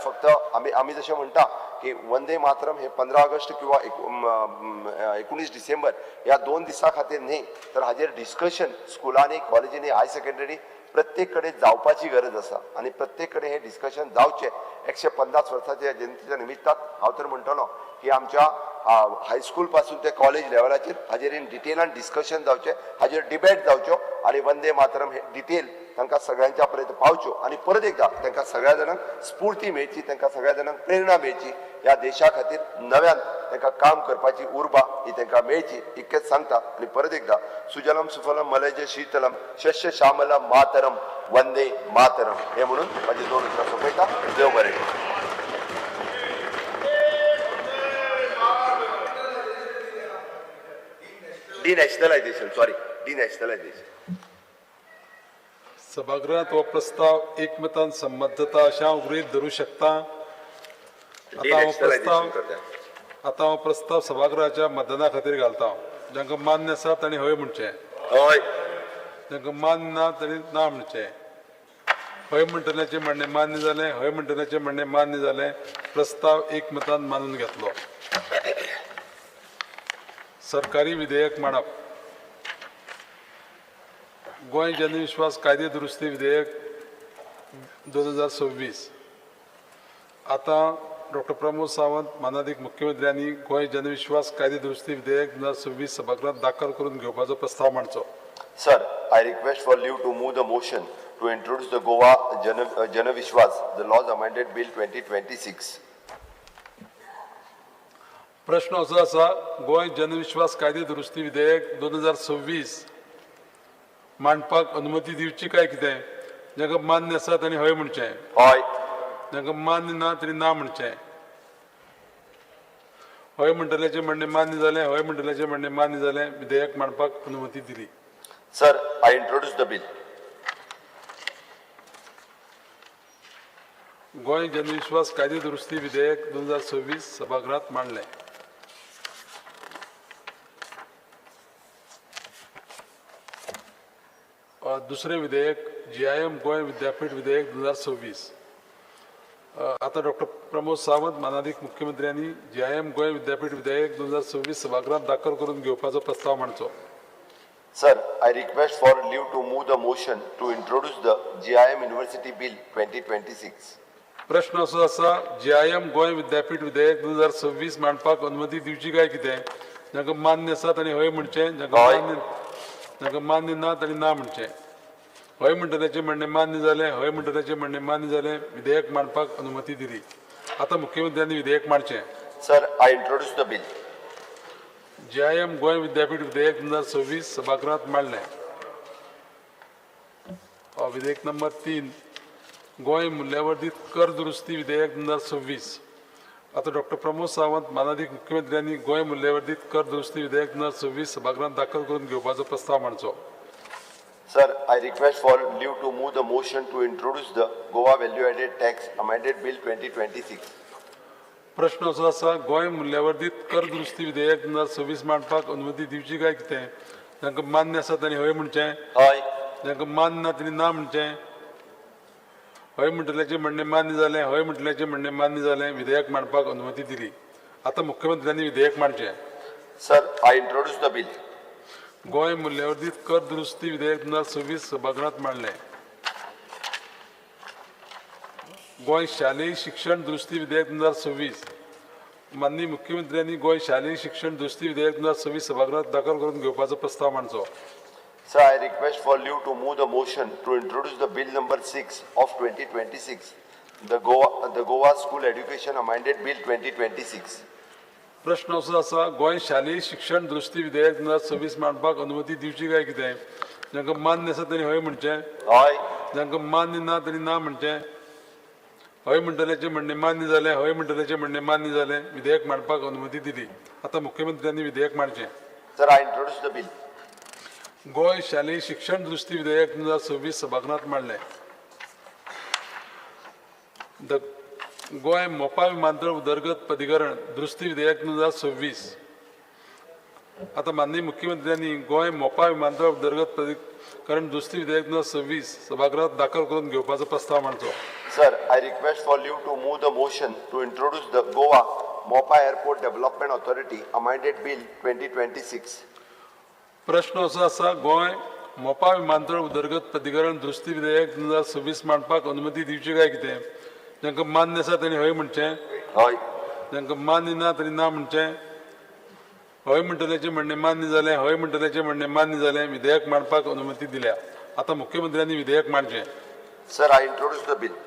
फक्त आम्ही जसे म्हणता की वंदे मातरम हे 15 ऑगस्ट किंवा 19 डिसेंबर या 2 दिसा खातीर न्ही, तर हाजेर डिस्कशन स्कुलांनी कॉलेजींनी हाय सेकंडरी प्रत्येक कडेन जावपाची गरज आसा आनी प्रत्येक कडेन हे डिस्कशन जावचे 150 वर्सांच्या जयंतीच्या निमित्तान हांव तर म्हणटलो की आमच्या हायस्कूल पासून ते कॉलेज लेवलाचेर हाजेर इन डिटेलान डिस्कशन जावचे, हाजेर डिबेट जावच्यो आनी वंदे मातरम हे डिटेल तांकां सगळ्यांच्या पर्यंत पावच्यो आनी परत एकदा तांकां सगळ्या जाणांक स्फूर्ती मेळची, तांकां सगळ्या जाणांक प्रेरणा मेळची, ह्या देशा खातीर नव्यान तांकां काम करपाची उर्बा ही तांकां मेळची इतकेंच सांगता आनी परत एकदा सुजलम सुफलम मलयज शीतलम शस्य श्यामलम मातरम वंदे मातरम हे म्हणून माझे 2 उतरां सोंपयता. देव बरें. डिनॅशनलायझेशन सभागृहात हो प्रस्ताव एकमतान संमत जाता अशें हांव गृहीत धरूं शकता. आता हो प्रस्ताव सभागृहाच्या मतदाना खातीर घालता. जांकां मान्य आसा तांणी हय म्हणचें, जांकां मान्य ना तांणी ना म्हणचें. हय म्हणटल्याचें म्हणणें मान्य जालें, हय म्हणटल्याचें म्हणणें मान्य जालें. प्रस्ताव एकमतान मानून घेतलो. सरकारी विधेयक मांडप. गोंय जनविश्वास कायदे दुरुस्ती विधेयक 2026. आता डॉक्टर प्रमोद सावंत माननीय मुख्यमंत्र्यांनी गोंय जनविश्वास कायदे दुरुस्ती विधेयक 2026 सभागृहात दाखल करून घेवपाचो प्रस्ताव मांडचो. Sir, I request for leave to move the motion to introduce the Goa Janavishwas, the laws amended bill 2026. प्रश्न असो आसा, गोंय जनविश्वास कायदे दुरुस्ती विधेयक 2026 मांडपाक अनुमती दिवची काय कितें? जांकां मान्य आसा तांणी हय म्हणचें, हय. जांकां मान्य ना तांणी ना म्हणचें. हय म्हणटल्याचें म्हणणें मान्य जालें, हय म्हणटल्याचें म्हणणें मान्य जालें. विधेयक मांडपाक अनुमती दिली. Sir, I introduce the bill. Goa जनविश्वास कायदे दुरुस्ती विधेयक 2026 सभागृहात मांडलें. दुसरे विधेयक GIM गोंय विद्यापीठ विधेयक 2026. आता डॉक्टर प्रमोद सावंत माननीय मुख्यमंत्र्यांनी GIM गोंय विद्यापीठ विधेयक 2026 सभागृहात दाखल करून घेवपाचो प्रस्ताव मांडचो. Sir, I request for leave to move the motion to introduce the GIM University Bill 2026. प्रश्न असो आसा, GIM गोंय विद्यापीठ विधेयक 2026 मांडपाक अनुमती दिवची काय कितें? जांकां मान्य आसा तांणी हय म्हणचें, जांकां मान्य ना तांणी ना म्हणचें. हय म्हणटल्याचें म्हणणें मान्य जालें, हय म्हणटल्याचें म्हणणें मान्य जालें. विधेयक मांडपाक अनुमती दिली. आता मुख्यमंत्र्यांनी विधेयक मांडचें. Sir, I introduce the bill. GIM Goa विद्यापीठ विधेयक 2026 सभागृहात मांडलें. विधेयक नंबर 3 गोंय मूल्यवर्धित कर दुरुस्ती विधेयक 2026. आता डॉक्टर प्रमोद सावंत माननीय मुख्यमंत्र्यांनी गोंय मूल्यवर्धित कर दुरुस्ती विधेयक 2026 सभागृहात दाखल करून घेवपाचो प्रस्ताव मांडचो. Sir, I request for leave to move the motion to introduce the Goa Value Added Tax Amended Bill 2026. प्रश्न असो आसा, गोंय मूल्यवर्धित कर दुरुस्ती विधेयक 2026 मांडपाक अनुमती दिवची काय कितें? जांकां मान्य आसा तांणी हय म्हणचें, हय. जांकां मान्य ना तांणी ना म्हणचें. हय म्हणटल्याचें म्हणणें मान्य जालें, हय म्हणटल्याचें म्हणणें मान्य जालें. विधेयक मांडपाक अनुमती दिली. आता मुख्यमंत्र्यांनी विधेयक मांडचें. Sir, I introduce the bill. Goa मूल्यवर्धित कर दुरुस्ती विधेयक 2026 सभागृहात मांडलें. गोंय शालेय शिक्षण दुरुस्ती विधेयक 2026. माननीय मुख्यमंत्र्यांनी गोंय शालेय शिक्षण दुरुस्ती विधेयक 2026 सभागृहात दाखल करून घेवपाचो प्रस्ताव मांडचो. Sir, I request for leave to move the motion to introduce the bill number 6 of 2026, the Goa School Education Amended Bill 2026. प्रश्न असो आसा, गोंय शालेय शिक्षण दुरुस्ती विधेयक 2026 मांडपाक अनुमती दिवची काय कितें? जांकां मान्य आसा तांणी हय म्हणचें, हय. जांकां मान्य ना तांणी ना म्हणचें. हय म्हणटल्याचें म्हणणें मान्य जालें, हय म्हणटल्याचें म्हणणें मान्य जालें. विधेयक मांडपाक अनुमती दिली. आता मुख्यमंत्र्यांनी विधेयक मांडचें. Sir, I introduce the bill. Goa शालेय शिक्षण दुरुस्ती विधेयक 2026 सभागृहात मांडलें. गोंय मोपा विमानतळ उदरगत प्राधिकरण दुरुस्ती विधेयक 2026. आता माननीय मुख्यमंत्र्यांनी गोंय मोपा विमानतळ उदरगत प्राधिकरण दुरुस्ती विधेयक 2026 सभागृहात दाखल करून घेवपाचो प्रस्ताव मांडचो. Sir, I request for leave to move the motion to introduce the Goa Mopa Airport Development Authority amended bill 2026. प्रश्न असो आसा गोंय मोपा विमानतळ उदरगत प्राधिकरण दुरुस्ती विधेयक 2026 मांडपाक अनुमती दिवची काय कितें? जांकां मान्य आसा तांणी हय म्हणचें, Hoy. जांकां मान्य ना तांणी ना म्हणचें. हय म्हणटल्याचें म्हणणें मान्य जालें, हय म्हणटल्याचें म्हणणें मान्य जालें. विधेयक मांडपाक अनुमती दिल्या. आता मुख्यमंत्र्यांनी विधेयक मांडचें. Sir, I introduce the bill.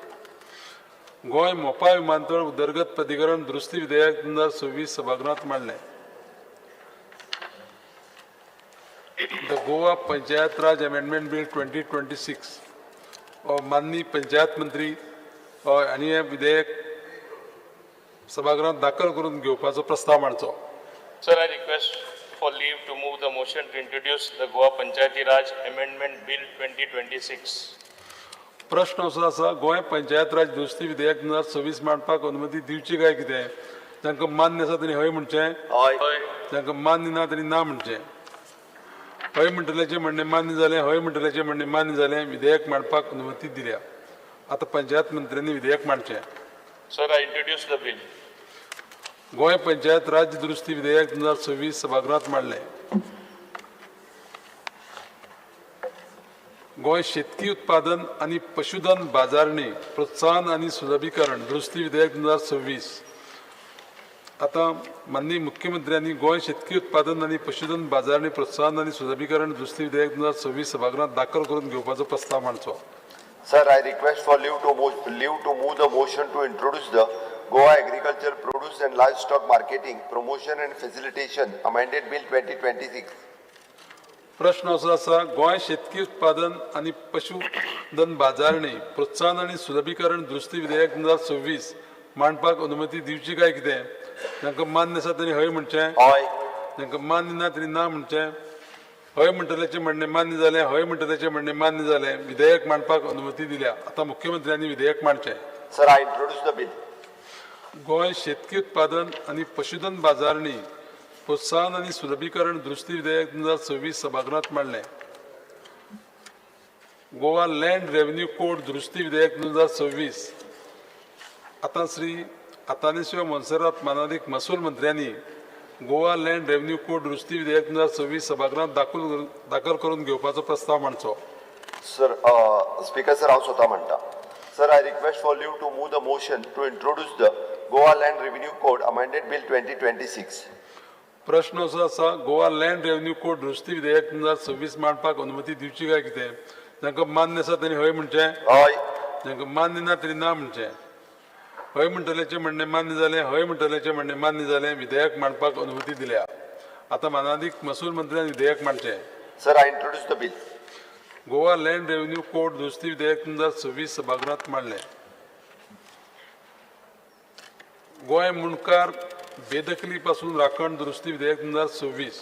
Goa Mopa विमानतळ उदरगत प्राधिकरण दुरुस्ती विधेयक 2026 सभागृहात मांडलें. The Goa panchayat raj amendment bill 2026 माननीय पंचायत मंत्री हांणी हें विधेयक सभागृहात दाखल करून घेवपाचो प्रस्ताव मांडचो. Sir, I request for leave to move the motion to introduce the Goa Panchayati Raj Amendment Bill 2026. प्रश्न असो आसा गोंय पंचायत राज दुरुस्ती विधेयक 2026 मांडपाक अनुमती दिवची काय कितें? जांकां मान्य आसा तांणी हय म्हणचें, Hoy. जांकां मान्य ना तांणी ना म्हणचें. हय म्हणटल्याचें म्हणणें मान्य जालें, हय म्हणटल्याचें म्हणणें मान्य जालें. विधेयक मांडपाक अनुमती दिल्या. आता पंचायत मंत्र्यांनी विधेयक मांडचें. Sir, I introduce the bill. Goa panchayat राज दुरुस्ती विधेयक 2026 सभागृहात मांडलें. गोंय शेतकी उत्पादन आणि पशुधन बाजारणी प्रोत्साहन आणि सुलभीकरण दुरुस्ती विधेयक 2026. आता माननीय मुख्यमंत्र्यांनी गोंय शेतकी उत्पादन आणि पशुधन बाजारणी प्रोत्साहन आणि सुलभीकरण दुरुस्ती विधेयक 2026 सभागृहात दाखल करून घेवपाचो प्रस्ताव मांडचो. Sir, I request for leave to move the motion to introduce the Goa Agriculture Produce and Livestock Marketing Promotion and Facilitation amended bill 2026. प्रश्न असो आसा गोंय शेतकी उत्पादन आणि पशुधन बाजारणी प्रोत्साहन आणि सुलभीकरण दुरुस्ती विधेयक 2026 मांडपाक अनुमती दिवची काय कितें? जांकां मान्य आसा तांणी हय म्हणचें, Hoy. जांकां मान्य ना तांणी ना म्हणचें. हय म्हणटल्याचें म्हणणें मान्य जालें, हय म्हणटल्याचें म्हणणें मान्य जालें. विधेयक मांडपाक अनुमती दिल्या. आता मुख्यमंत्र्यांनी विधेयक मांडचें. Sir, I introduce the bill. Goa शेतकी उत्पादन आणि पशुधन बाजारणी प्रोत्साहन आणि सुलभीकरण दुरुस्ती विधेयक 2026 सभागृहात मांडलें. गोवा लँड रेव्हेन्यू कोड दुरुस्ती विधेयक 2026. आता श्री अतानेश्वर मोन्सेरात माननीय महसूल मंत्र्यांनी गोवा लँड रेव्हेन्यू कोड दुरुस्ती विधेयक 2026 सभागृहात दाखल करून घेवपाचो प्रस्ताव मांडचो. Sir, Speaker sir, हांव स्वता म्हणटा. Sir, I request for leave to move the motion to introduce the Goa Land Revenue Code amended bill 2026. प्रश्न असो आसा गोवा लँड रेव्हेन्यू कोड दुरुस्ती विधेयक 2026 मांडपाक अनुमती दिवची काय कितें? जांकां मान्य आसा तांणी हय म्हणचें, Hoy. जांकां मान्य ना तांणी ना म्हणचें. हय म्हणटल्याचें म्हणणें मान्य जालें, हय म्हणटल्याचें म्हणणें मान्य जालें. विधेयक मांडपाक अनुमती दिल्या. आता माननीय महसूल मंत्र्यान विधेयक मांडचें. Sir, I introduce the bill. Goa land revenue code दुरुस्ती विधेयक 2026 सभागृहात मांडलें. गोंय मुणकार बेदखली पासून राखण दुरुस्ती विधेयक 2026.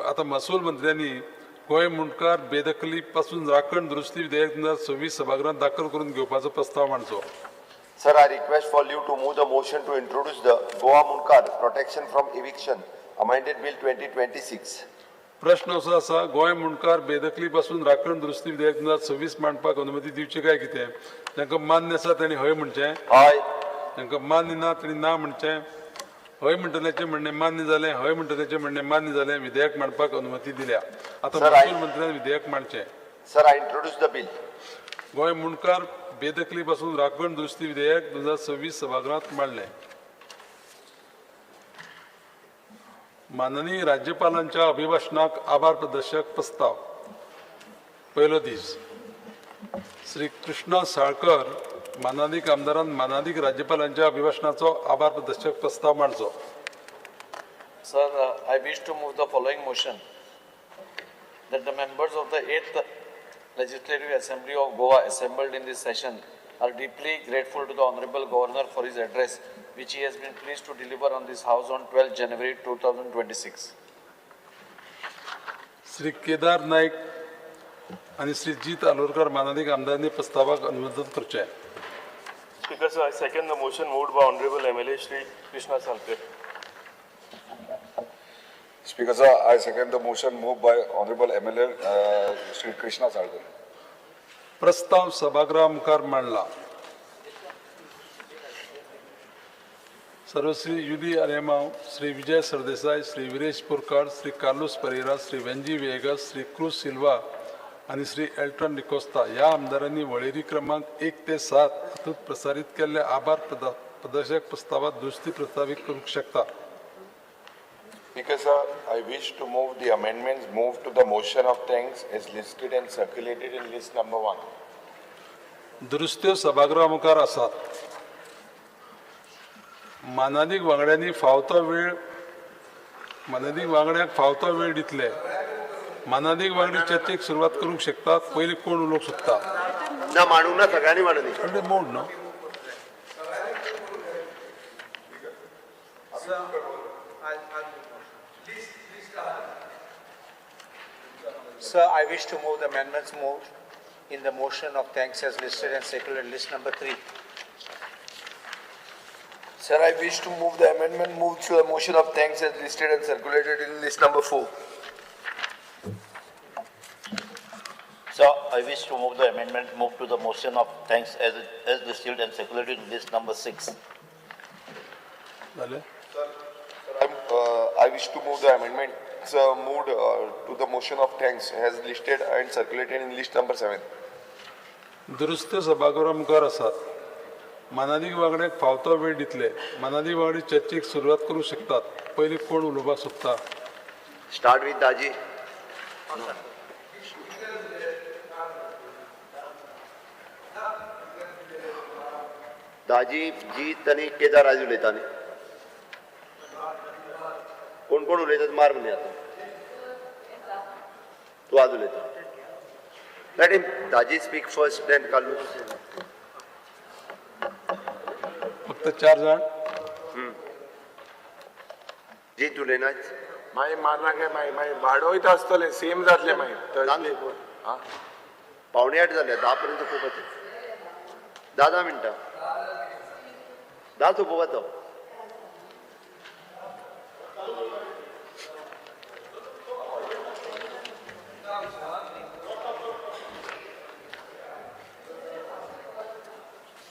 आता महसूल मंत्र्यांनी गोंय मुणकार बेदखली पासून राखण दुरुस्ती विधेयक 2026 सभागृहात दाखल करून घेवपाचो प्रस्ताव मांडचो. Sir, I request for leave to move the motion to introduce the Goa Munkar Protection from Eviction amended bill 2026. प्रश्न असो आसा गोंय मुणकार बेदखली पासून राखण दुरुस्ती विधेयक 2026 मांडपाक अनुमती दिवची काय कितें? जांकां मान्य आसा तांणी हय म्हणचें, Hoy. जांकां मान्य ना तांणी ना म्हणचें. हय म्हणटल्याचें म्हणणें मान्य जालें, हय म्हणटल्याचें म्हणणें मान्य जालें. विधेयक मांडपाक अनुमती दिल्या. आता Sir, महसूल मंत्र्यान विधेयक मांडचें. Sir, I introduce the bill. Goa मुणकार बेदखली पासून राखण दुरुस्ती विधेयक 2026 सभागृहात मांडलें. माननीय राज्यपालांच्या अभिभाशणाक आभार प्रदर्शक प्रस्ताव. पयलो दीस श्री कृष्णा साळकर माननीय आमदारान माननीय राज्यपालांच्या अभिभाशणाचो आभार प्रदर्शक प्रस्ताव मांडचो. Sir, I wish to move the following motion, that the members of the 8th Legislative Assembly of Goa assembled in this session are deeply grateful to the Honorable Governor for his address, which he has been pleased to deliver on this House on 12 January 2026. Shri Kedar Naik आणि श्री जीत आलोरकर माननीय आमदारांनी प्रस्तावाक अनुमोदन करचें. Speaker, sir, I second the motion moved by Honorable MLA Shri Krishna Salkar. Speaker sir, I second the motion moved by Honorable MLA Shri Krishna Sarkar. प्रस्ताव सभागृहा मुखार मांडला. सर्वश्री युदी आर्यमाव, श्री विजय सरदेसाई, श्री विरेश पुरकार, श्री कार्लोस परेरा, श्री वेंजी वेगस, श्री क्रूज सिल्वा आणि श्री एल्टन डिकोस्ता या आमदारांनी वळेरी क्रमांक 1 ते 7 हातूंत प्रसारीत केल्ल्या आभार प्रदर्शक प्रस्तावात दुरुस्ती प्रस्तावित करूंक शकता. Speaker sir, I wish to move the amendments moved to the motion of thanks as listed and circulated in list number 1. दुरुस्त्यो सभागृहा मुखार आसात. मानादीक वांगड्यांनी मानादीक वांगड्यांक फावतो वेळ दितले. मानादीक वांगडी चर्चेक सुरवात करूंक शकतात. पयलीं कोण उलोवंक सोदता? ना मांडूंक ना, सगळ्यांनी मांडूंक. म्हणजे मोड न्हू. Sir, I wish to move the amendments moved in the motion of thanks as listed and circulated in list number 3. Sir, I wish to move the amendment moved to the motion of thanks as listed and circulated in list number 4. Sir, I wish to move the amendment moved to the motion of thanks as listed and circulated in list number 6. झाले. I wish to move the amendment moved to the motion of thanks as listed and circulated in list number 7. दुरुस्त्यो सभागृहा मुखार आसात. मानादीक वांगड्यांक फावतो वेळ दितले. मानादीक वांगडी चर्चेक सुरवात करूंक शकतात. पयलीं कोण उलोवपाक सोदता? स्टार्ट विथ दाजी. दाजी जीत आनी केदार आज उलयता न्ही. कोण कोण उलयतात मार म्हणजे आता. तू आज उलयता. लेट हिम दाजी स्पीक फर्स्ट देन कालू. फक्त 4 जाण. जीत उलयना. माई मारना काय माई वाडोयत आसतले सेम जातले माई पावणे 8 जाले. 10 पर्यंत पोवपाचें. 10 मिनटां. 10 तो पोवपाचो.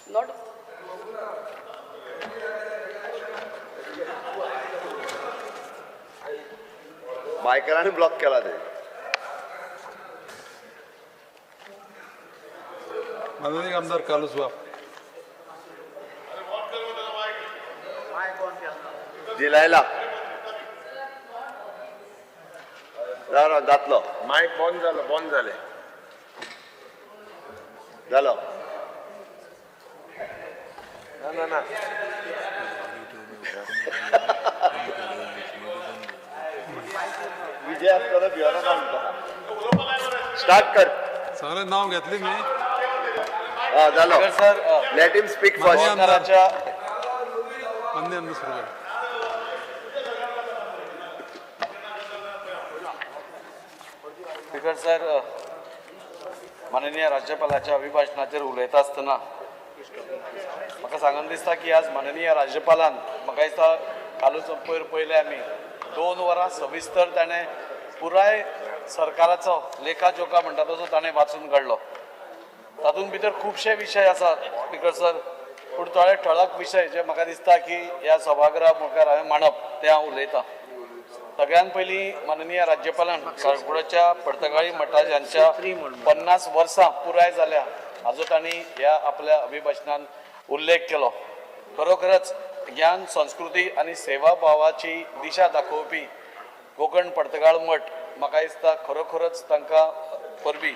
Not मायकरांनी ब्लॉक केला ते. माननीय आमदार कालूस बाब. जिलायला जातलो. माईक बंद झाले. जालो. ना विजय असताना भियाना का म्हणता. स्टार्ट कर. सगळे नाव घेतले मी. हा जालो. Speaker sir, let him speak माननीय फर्स्ट. आमदार आमदाराच्या माननीय आमदार सुरू करा. स्पीकर सर, माननीय राज्यपालाच्या अभिभाषणाचेर उलयता आसतना म्हाका सांगन दिसता की आज माननीय राज्यपालान म्हाका दिसता कालूच पयले आमी 2 वरां सविस्तर ताणें पुराय सरकाराचो लेखाजोखा म्हणटा तसो ताणें वाचून काडलो. तातूंत भितर खुबशे विशय आसात स्पीकर सर, पूण थोडे ठळक विशय जे म्हाका दिसता की ह्या सभागृहा मुखार हांवें मांडप ते हांव उलयतां. सगळ्यात पयलीं माननीय राज्यपालान काळकुडाच्या पर्तगाळी मठा ज्यांच्या 50 वर्सां पुराय जाल्या हाजो तांणी ह्या आपल्या अभिभाशणान उल्लेख केलो. खरोखरच ज्ञान संस्कृती आनी सेवा भावाची दिशा दाखोवपी कोकण पर्तगाळ मठ म्हाका दिसता खरोखरच तांकां परबी.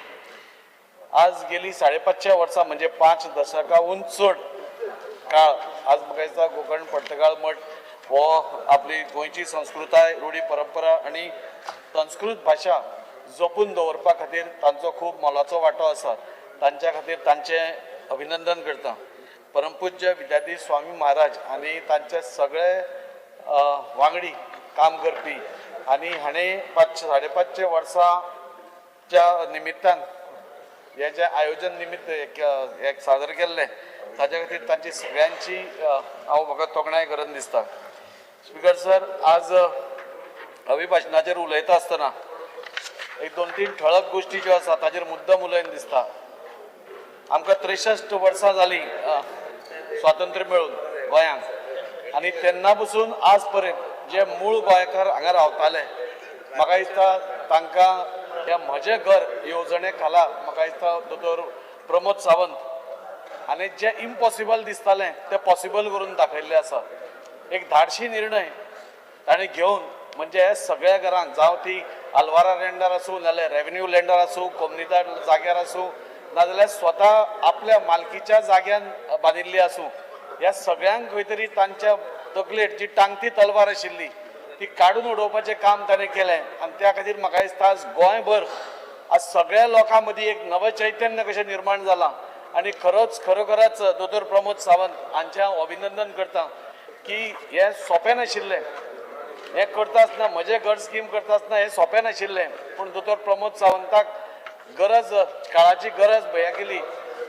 आज गेली 550 वर्सां म्हणजे 5 दशकाहून चड काळ आज म्हाका दिसता कोकण पर्तगाळ मठ हो आपली गोंयची संस्कृताय, रूढी परंपरा आणि संस्कृत भाषा जपून दवरपा खातीर तांचो खूब मोलाचो वांटो आसा. तांच्या खातीर तांचें अभिनंदन करता. परमपूज्य विद्यार्थी स्वामी महाराज आनी तांचे सगळे वांगडी काम करपी आनी हाणें 550 वर्सांच्या निमित्तान हे जे आयोजन निमित्त एक सादर केल्लें ताचे खातीर तांची सगळ्यांची हांव म्हाका तोखणाय करन दिसता. स्पीकर सर, आज अभिभाशणाचेर उलयता आसतना एक 2-3 ठळक गोश्टी ज्यो आसा ताचेर मुद्दम उलयन दिसता. आमकां 63 वर्सां जाली स्वातंत्र्य मेळून गोंयांक आनी तेन्ना पसून आज पर्यंत जे मूळ गोंयकार हांगा रावताले म्हाका दिसता तांकां ह्या म्हजें घर येवजणे खाला म्हाका दिसता दोतोर प्रमोद सावंत आनी जे इम्पॉसिबल दिसतालें तें पॉसिबल करून दाखयल्लें आसा एक धाडशी निर्णय ताणें घेवन म्हणजे हे सगळ्या घरांक जावं ती आल्वारा लँडार आसूं नाजाल्यार रेव्हेन्यू लँडार आसूं कोमनिदाद जाग्यार आसूं नाजाल्यार स्वता आपल्या मालकीच्या जाग्यान बांदिल्ली आसूं ह्या सगळ्यांक खंय तरी तांच्या तकलेर जी टांगती तलवार आशिल्ली ती काडून उडोवपाचें काम ताणें केलें आनी त्या खातीर म्हाका दिसता आज गोंयभर आज सगळ्या लोकां मदीं एक नवं चैतन्य कशें निर्माण जालां आनी खरोखरच दोतोर प्रमोद सावंत हांचें हांव अभिनंदन करतां की हें सोंपें नाशिल्लें हें करता आसतना म्हजें घर स्कीम करता आसतना हें सोंपें नाशिल्लें पूण दोतोर प्रमोद सावंताक गरज काळाची गरज भंया केली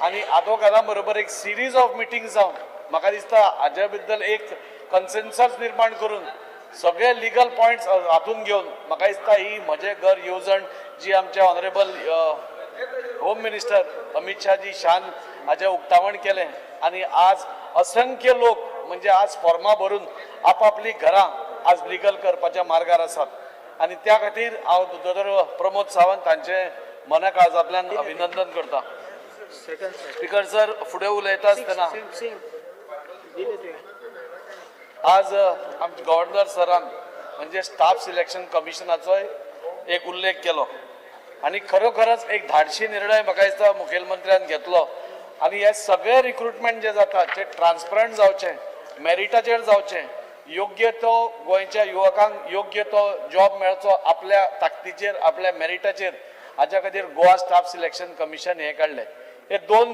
आनी आदोगादा बरोबर एक सिरीज ऑफ मिटिंग्स जावन म्हाका दिसता हाज्या बद्दल एक कन्सेन्सस निर्माण करून सगळे लिगल पॉयंट्स हातून घेवन म्हाका दिसता ही म्हजें घर येवजण जी आमचे honourable home minister Amit Shahji शान हाजें उक्तावण केलें आनी आज असंख्य लोक म्हणजे आज फॉर्मां भरून आपापली घरां आज लिगल करपाच्या मार्गार आसात आनी त्या खातीर हांव दोतोर प्रमोद सावंत हांचें मना काळजांतल्यान अभिनंदन करता. स्पीकर सर फुडें उलयता आसतना आज आमच्या गव्हर्नर सरान म्हणजे स्टाफ सिलेक्शन कमिशनाचोय एक उल्लेख केलो आनी खरोखरच एक धाडशी निर्णय म्हाका दिसता मुखेलमंत्र्यान घेतलो आनी हे सगळे रिक्रुटमेंट जे जाता ते ट्रान्सपरंट जावचे मेरिटाचेर जावचे योग्य तो गोंयच्या युवकांक योग्य तो जॉब मेळचो आपल्या ताकदीचेर आपल्या मेरिटाचेर हाच्या खातीर गोवा स्टाफ सिलेक्शन कमिशन हे काडले हे दोन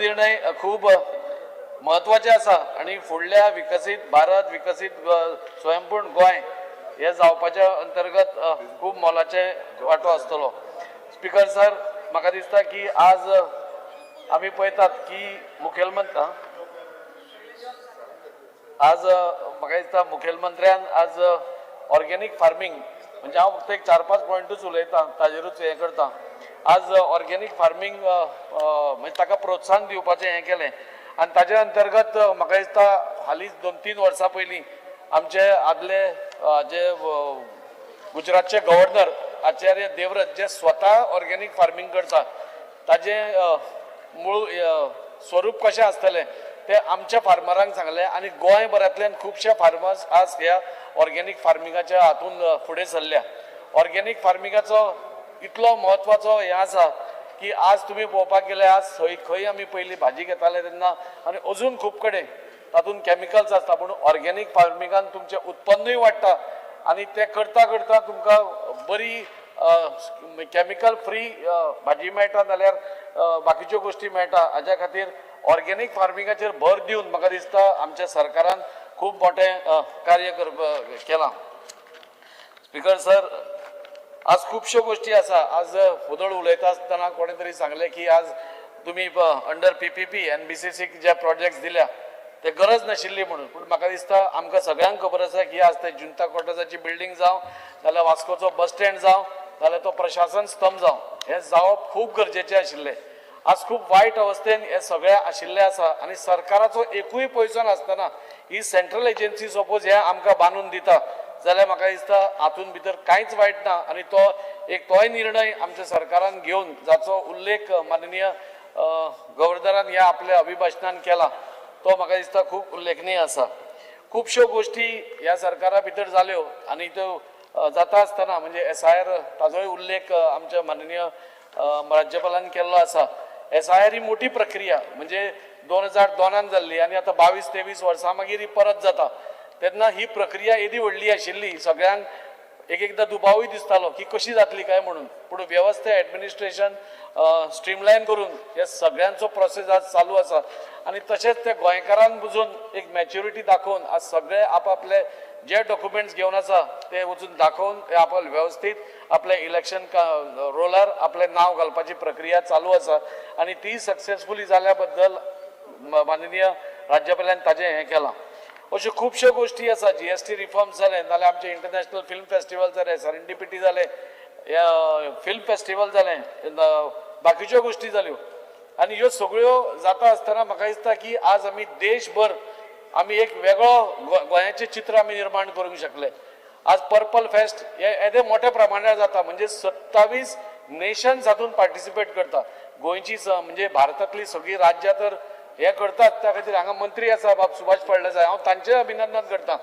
निर्णय खूब महत्वाचे आसा आनी फुडल्या विकसीत भारत विकसीत स्वयंपूर्ण गोंय हे जावपाच्या अंतर्गत खूब मोलाचे वांटो आसतलो. स्पीकर सर म्हाका दिसता की आज आमी पळयतात की आज म्हाका दिसता मुखेलमंत्र्यान आज ऑर्गेनीक फार्मींग म्हणजे हांव फक्त एक 4-5 पॉयंटूच उलयतां ताजेरूच हें करता. आज ऑर्गेनीक फार्मींग म्हणजे ताका प्रोत्साहन दिवपाचें हें केलें आनी ताजे अंतर्गत म्हाका दिसता हालींच 2-3 वर्सां पयलीं आमचे आदले जे गुजरातचे गव्हर्नर आचार्य देवव्रत जे स्वता ऑर्गेनीक फार्मींग करता ताजें मूळ स्वरूप कशें आसतलें ते आमच्या फार्मरांक सांगलें आनी गोंयभरांतल्यान खुबशे फार्मर्स आज ह्या ऑर्गेनीक फार्मिंगाच्या हातून फुडें सरल्या. ऑर्गेनीक फार्मिंगाचो इतलो म्हत्वाचो हें आसा की आज तुमी पळोवपाक गेल्यार आज खंय आमी पयलीं भाजी घेताले तेन्ना आनी अजून खूब कडेन तातूंत कॅमिकल्स आसता पूण ऑर्गेनीक फार्मिंगान तुमचें उत्पन्नूय वाडटा आनी तें करता करता तुमकां बरी कॅमिकल फ्री भाजी मेळटा जाल्यार बाकीच्यो गोश्टी मेळटा हाज्या खातीर ऑर्गेनीक फार्मिंगाचेर भर दिवन म्हाका दिसता आमच्या सरकारान खूब मोठें कार्य केलां. स्पीकर सर आज खुबश्यो गोश्टी आसा आज फुदळ उलयता आसतना कोणे तरी सांगलें की आज तुमी अंडर PPP NBCCक जे प्रोजेक्ट्स दिल्या ते गरज नाशिल्ली म्हणून पूण म्हाका दिसता आमकां सगळ्यांक खबर आसा की आज ते जुंता कॉटेजाची बिल्डींग जावं नाजाल्यार वास्कोचो बस स्टँड जावं नाजाल्यार तो प्रशासन स्तंभ जावं हें जावप खूब गरजेचें आशिल्लें. आज खूब वायट अवस्थेन हे सगळे आशिल्ले आसा आनी सरकाराचो एकूय पयसो नासतना ही सेंट्रल एजन्सी सपोज हे आमकां बांदून दिता जाल्यार म्हाका दिसता हातून भितर कांयच वायट ना आनी तोय निर्णय आमच्या सरकारान घेवन जाचो उल्लेख माननीय गव्हर्नरान ह्या आपल्या अभिभाशणान केला तो म्हाका दिसता खूब उल्लेखनीय आसा. खुबश्यो गोश्टी ह्या सरकारा भितर जाल्यो आनी त्यो जाता आसतना म्हणजे SIR ताजोय उल्लेख आमच्या माननीय राज्यपालान केल्लो आसा. SIR ही मोठी प्रक्रिया म्हणजे 2002 जाल्ली आनी आतां 22-23 वर्सां मागीर ही परत जाता तेन्ना ही प्रक्रिया येदी व्हडली आशिल्ली सगळ्यांक एकदां दुबावूय दिसतालो की कशी जातली काय म्हणून पूण वेवस्था एडमिनिस्ट्रेशन स्ट्रीमलायन करून हे सगळ्यांचो प्रोसेस आज चालू आसा आनी तशेंच ते गोंयकारांक बुजून एक मॅच्युरिटी दाखोवन आज सगळे आपापले जे डॉक्युमेंट्स घेवन आसा ते वचून दाखोवन ते आपले वेवस्थीत आपले इलेक्शन रोलार आपले नांव घालपाची प्रक्रिया चालू आसा आनी ती सक्सेसफुली जाल्या बद्दल माननीय राज्यपालान ताजें हें केलां. अश्यो खुबश्यो गोश्टी आसा GST रिफॉर्म्स जाले नाल्यार आमचे इंटरनॅशनल फिल्म फेस्टिवल जाले सेरेंडिपिटी जाले फिल्म फेस्टिवल जालें बाकीच्यो गोष्टी जाल्यो आनी ह्यो सगळ्यो जाता आसतना म्हाका दिसता की आज आमी देशभर आमी एक वेगळो गोंयाचें चित्र आमी निर्माण करूंक शकले. आज पर्पल फेस्ट हे येदे मोठ्या प्रमाणात जाता म्हणजे 27 नेशन्स हातून पार्टिसिपेट करता. गोंयची म्हणजे भारतांतली सगळीं राज्यां तर हे करतात त्या खातीर हांगा मंत्री आसा बाब सुभाष फळदेसाय हांव तांचें अभिनंदन करता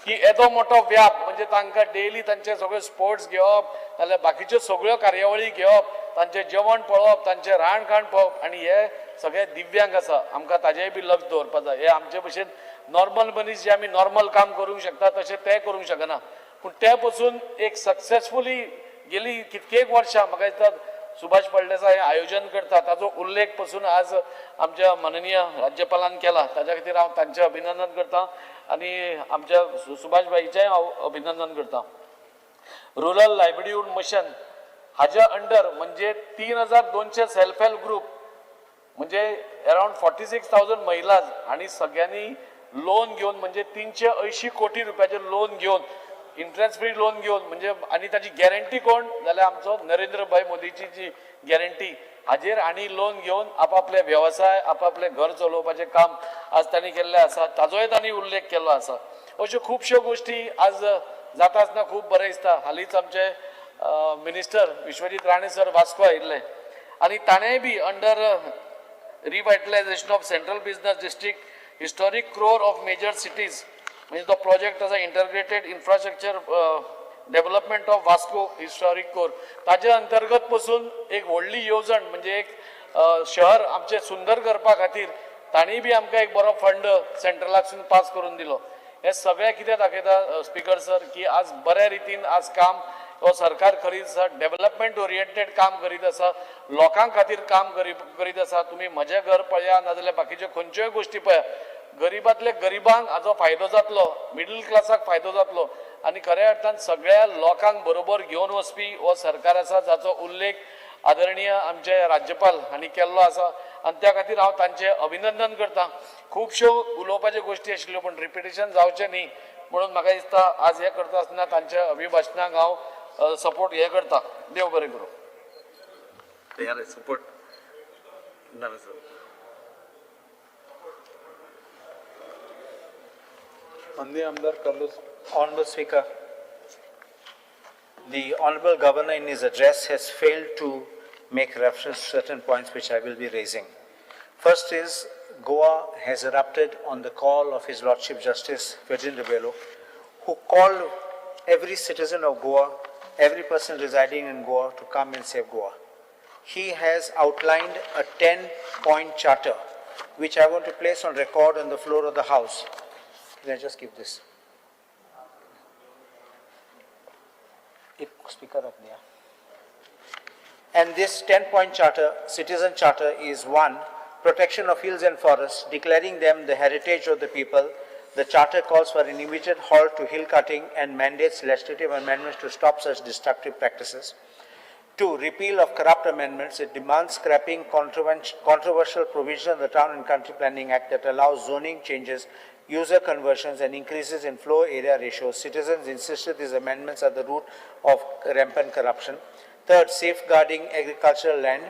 की येदो मोठो व्याप म्हणजे तांकां डेली तांचे सगळे स्पोर्ट्स घेवप नाल्यार बाकीच्यो सगळ्यो कार्यावळी घेवप तांचें जेवण पळोवप तांचें राहणखाण पळोवप आनी हे सगळे दिव्यांग आसा आमकां ताजेय बी लक्ष दवरपाक जाय. हे आमचे भशेन नॉर्मल मनीस जे आमी नॉर्मल काम करूंक शकता तशें ते करूंक शकना पूण ते पसून एक सक्सेसफुली गेली कितकेक वर्सां म्हाका दिसता सुभाष फळदेसाय हे आयोजन करता ताजो उल्लेख पासून आज आमच्या माननीय राज्यपालान केला ताच्या खातीर हांव तांचें अभिनंदन करता आनी आमच्या सुभाष भाईचें हांव अभिनंदन करता. रुरल लायव्हलीहूड मिशन हाच्या अंडर म्हणजे 3200 सेल्फ हेल्प ग्रुप म्हणजे अराउंड 46,000 महिला आणि सगळ्यांनी लोन घेऊन म्हणजे 380 कोटी रुपयाचे लोन घेऊन इंटरेस्ट फ्री लोन घेऊन म्हणजे आणि ताची गॅरंटी कोण जाल्यार आमचो नरेंद्र भाई मोदीची जी गॅरंटी हाजेर आनी लोन घेवन आपापले व्यवसाय आपापले घर चलोवपाचें काम आज तांणी केल्लें आसा ताजोय तांणी उल्लेख केल्लो आसा. अश्यो खुबश्यो गोश्टी आज जाता आसतना खूब बरें दिसता. हालींच आमचे मिनिस्टर विश्वजीत राणे सर वास्को आयिल्ले आनी ताणेंय बी under revitalization of central business district historic core of major cities म्हणजे तो प्रोजेक्ट आसा integrated infrastructure development of Vasco historic core ताचे अंतर्गत पासून एक व्हडली येवजण म्हणजे एक शहर आमचे सुंदर करपा खातीर तांणी बी आमकां एक बरो फंड सेंट्रलाकसून पास करून दिलो. हे सगळें कितें दाखयता स्पीकर सर की आज बऱ्या रितीन आज काम हो सरकार करीत आसा डेव्हलपमेंट ओरिएंटेड काम करीत आसा लोकां खातीर काम करीत आसा. तुमी म्हजें घर पळया नाजाल्यार बाकीच्यो खंयच्योय गोश्टी पळया गरीबातले गरीबांक हाजो फायदो जातलो मिडल क्लासाक फायदो जातलो आनी खऱ्या अर्थान सगळ्या लोकांक बरोबर घेवन वचपी हो सरकार आसा जाचो उल्लेख आदरणीय आमचे राज्यपाल हांणी केल्लो आसा आनी त्या खातीर हांव तांचें अभिनंदन करतां. खुबश्यो उलोवपाच्यो गोश्टी आशिल्ल्यो पूण रिपिटेशन जावचें न्ही म्हणून म्हाका दिसता आज हे करता आसतना तांच्या अभिभाशणाक हांव सपोर्ट हे करता. देव बरें करूं. Support Honorable Speaker, the Honorable Governor in his address has failed to make reference to certain points which I will be raising. First is, Goa has erupted on the call of His Lordship Justice Ferdinand Rebello, who called every citizen of Goa, every person residing in Goa to come and save Goa. He has outlined a 10-point charter, which I want to place on record on the floor of the House. Can I just give this? Speaker up there. And this 10-point charter, citizen charter, is 1, protection of hills and forests, declaring them the heritage of the people. The charter calls for an immediate halt to hill cutting and mandates legislative amendments to stop such destructive practices. 2, repeal of corrupt amendments. It demands scrapping controversial provisions of the Town and Country Planning Act that allows zoning changes, user conversions and increases in floor area ratios. Citizens insisted these amendments are the root of rampant corruption. 3rd, safeguarding agricultural land.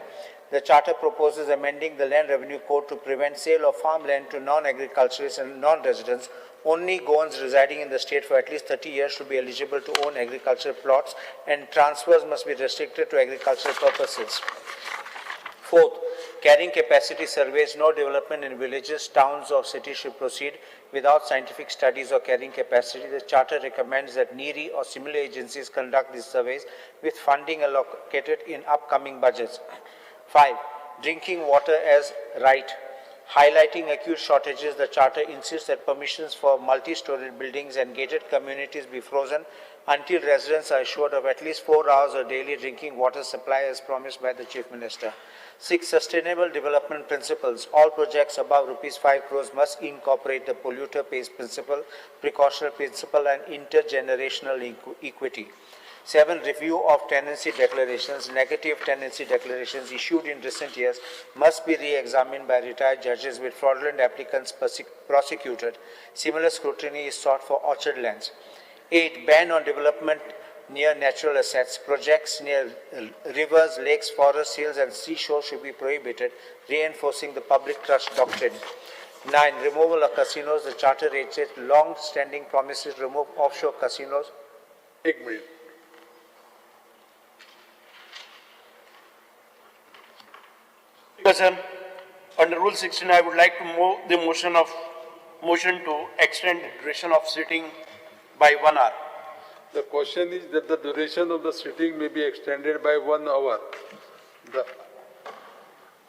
The charter proposes amending the Land Revenue Code to prevent sale of farmland to non-agriculturalists and non-residents. Only Goans residing in the state for at least 30 years should be eligible to own agricultural plots, and transfers must be restricted to agricultural purposes. 4th, carrying capacity surveys. No development in villages, towns or cities should proceed without scientific studies or carrying capacity. The charter recommends that NEERI or similar agencies conduct these surveys with funding allocated in upcoming budgets. 5, drinking water as right. Highlighting acute shortages, the charter insists that permissions for multi-story buildings and gated communities be frozen until residents are assured of at least 4 hours of daily drinking water supply as promised by the Chief Minister. 6, sustainable development principles. All projects above ₹5 crores must incorporate the polluter pays principle, precautionary principle and intergenerational equity. 7, review of tenancy declarations. Negative tenancy declarations issued in recent years must be re-examined by retired judges with fraudulent applicants prosecuted. Similar scrutiny is sought for orchard lands. 8, ban on development near natural assets, projects near rivers, lakes, forests, hills, and seashore should be prohibited, reinforcing the public trust doctrine. 9. Removal of casinos. The Charter reiterates long-standing promises to remove offshore casinos. एक minute. Because under Rule 16, I would like to move the motion to extend the duration of sitting by 1 hour. The question is that the duration of the sitting may be extended by 1 hour. The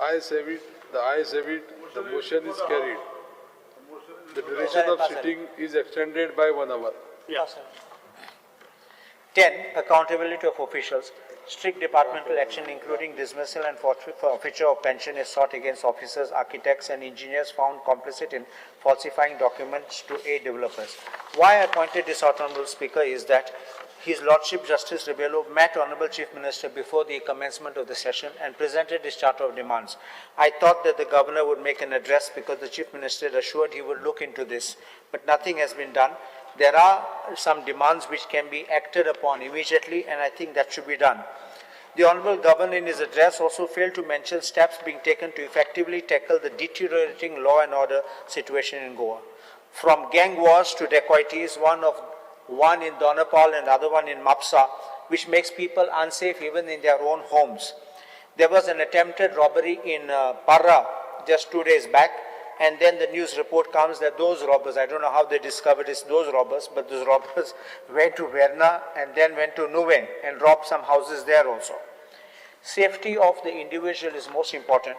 ayes have it, the motion is carried. The duration of sitting is extended by 1 hour. Yeah. 10. Accountability of officials. Strict departmental action, including dismissal and forfeiture of pension, is sought against officers, architects, and engineers found complicit in falsifying documents to aid developers. Why I pointed this out, Honorable Speaker, is that His Lordship Justice Rebello met Honorable Chief Minister before the commencement of the session and presented this charter of demands. I thought that the Governor would make an address because the Chief Minister assured he would look into this, but nothing has been done. There are some demands which can be acted upon immediately, and I think that should be done. The Honorable Governor in his address also failed to mention steps being taken to effectively tackle the deteriorating law and order situation in Goa. From gang wars to dacoities, one in Donapal and the other one in Mapsa, which makes people unsafe even in their own homes. There was an attempted robbery in Parra just 2 days back, and then the news report comes that those robbers, I don't know how they discovered it's those robbers, but those robbers went to Verna and then went to Nuven and robbed some houses there also. Safety of the individual is most important.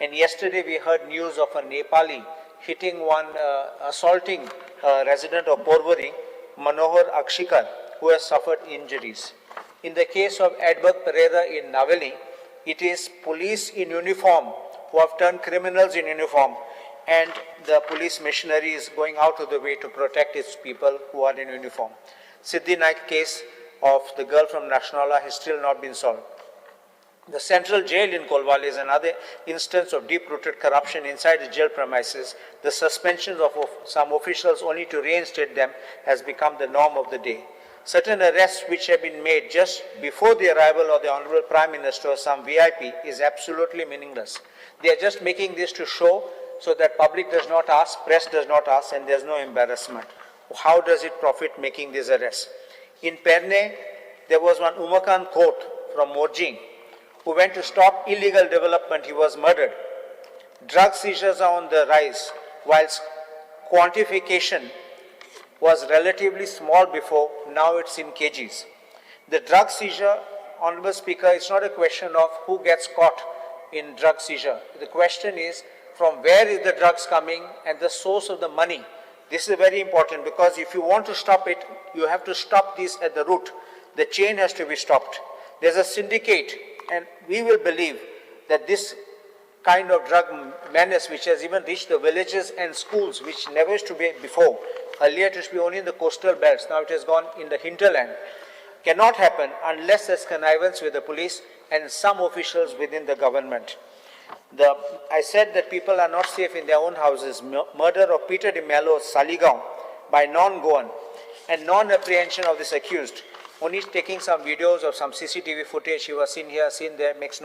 And yesterday we heard news of a Nepali assaulting a resident of Porvorim, Manohar Akshikar, who has suffered injuries. In the case of Edberg Pereira in Naveli, it is police in uniform who have turned criminals in uniform, and the police machinery is going out of the way to protect its people who are in uniform. Siddhi Naik case of the girl from Nashnala has still not been solved. The central jail in Kolwal is another instance of deep-rooted corruption inside the jail premises. The suspension of some officials only to reinstate them has become the norm of the day. Certain arrests which have been made just before the arrival of the Honorable Prime Minister or some VIP is absolutely meaningless. They are just making this to show so that public does not ask, press does not ask, and there's no embarrassment. How does it profit making these arrests? In Perne, there was one Umakan Kot from Morjing who went to stop illegal development. He was murdered. Drug seizures are on the rise, whilst quantification was relatively small before, now it's in kgs. The drug seizure, Honorable Speaker, it's not a question of who gets caught in drug seizure. The question is from where is the drugs coming and the source of the money. This is very important because if you want to stop it, you have to stop this at the root. The chain has to be stopped. There's a syndicate, and we will believe that this kind of drug menace which has even reached the villages and schools, which never used to be before. Earlier it used to be only in the coastal belts, now it has gone in the hinterland. Cannot happen unless there's connivance with the police and some officials within the government. I said that people are not safe in their own houses. Murder of Peter de Mello, Saligaon, by non-Goan and non-apprehension of this accused. Only taking some videos of some CCTV footage, he was seen here, seen there, makes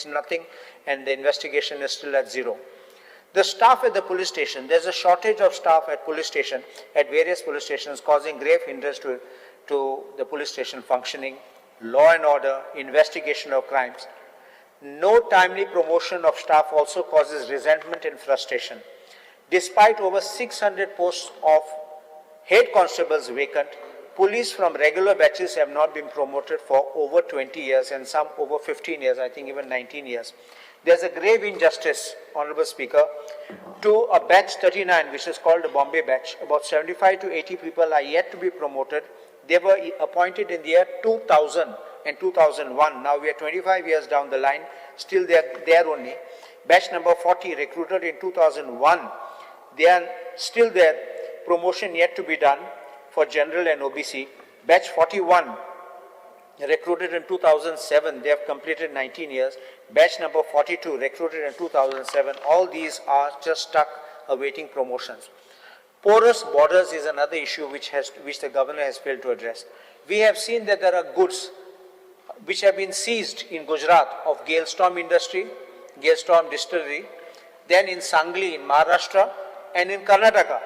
nothing, and the investigation is still at zero. The staff at the police station, there's a shortage of staff at various police stations, causing grave hindrance to the police station functioning, law and order, investigation of crimes. No timely promotion of staff also causes resentment and frustration. Despite over 600 posts of head constables vacant, police from regular batches have not been promoted for over 20 years and some over 15 years, I think even 19 years. There's a grave injustice, Honorable Speaker, to a batch 39, which is called the Bombay batch. About 75 to 80 people are yet to be promoted. They were appointed in the year 2000 and 2001. Now we are 25 years down the line, still they are there only. Batch number 40, recruited in 2001, they are still there. Promotion yet to be done for general and OBC. Batch 41, recruited in 2007, they have completed 19 years. Batch number 42, recruited in 2007, all these are just stuck awaiting promotions. Porous borders is another issue which the governor has failed to address. We have seen that there are goods which have been seized in Gujarat of Galestorm Industry, Galestorm Distillery, then in Sangli in Maharashtra and in Karnataka.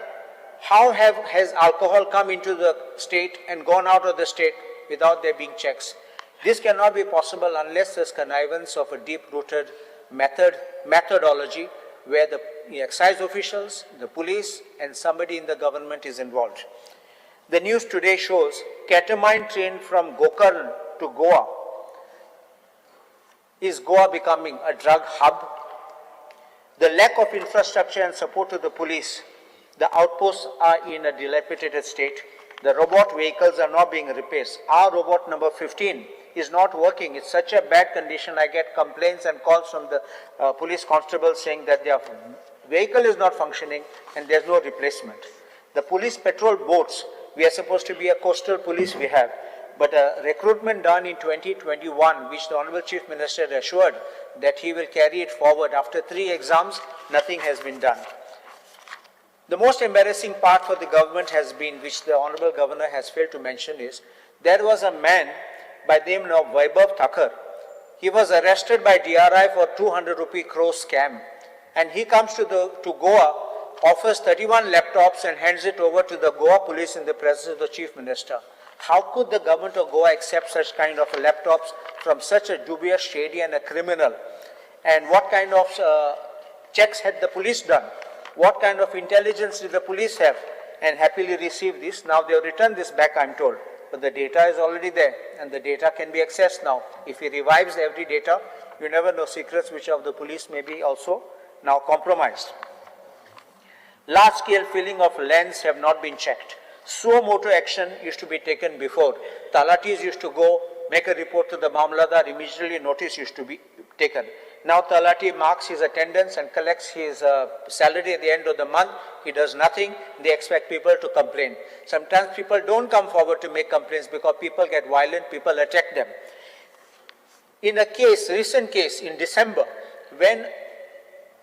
How has alcohol come into the state and gone out of the state without there being checks? This cannot be possible unless there's connivance of a deep-rooted methodology where the excise officials, the police, and somebody in the government is involved. The news today shows ketamine train from Gokarn to Goa. Is Goa becoming a drug hub? The lack of infrastructure and support to the police. The outposts are in a dilapidated state. The robot vehicles are not being replaced. Our robot number 15 is not working. It's such a bad condition. I get complaints and calls from the police constables saying that their vehicle is not functioning and there's no replacement. The police patrol boats, we are supposed to be a coastal police we have, but a recruitment done in 2021, which the Honorable Chief Minister assured that he will carry it forward. After 3 exams, nothing has been done. The most embarrassing part for the government has been, which the Honorable Governor has failed to mention, is there was a man by the name of Vaibhav Thakur. He was arrested by DRI for 200 rupee crore scam, and he comes to Goa, offers 31 laptops and hands it over to the Goa police in the presence of the Chief Minister. How could the government of Goa accept such kind of laptops from such a dubious, shady and a criminal? And what kind of checks had the police done? What kind of intelligence did the police have? And happily received this. Now they have returned this back, I'm told. But the data is already there and the data can be accessed now. If he revives every data, you never know secrets which of the police may be also now compromised. Large-scale filling of lands have not been checked. Suo motu action used to be taken before. Talatis used to go, make a report to the Mamladar, immediately notice used to be taken. Now Talati marks his attendance and collects his salary at the end of the month. He does nothing. They expect people to complain. Sometimes people don't come forward to make complaints because people get violent, people attack them. In a case, recent case in December, when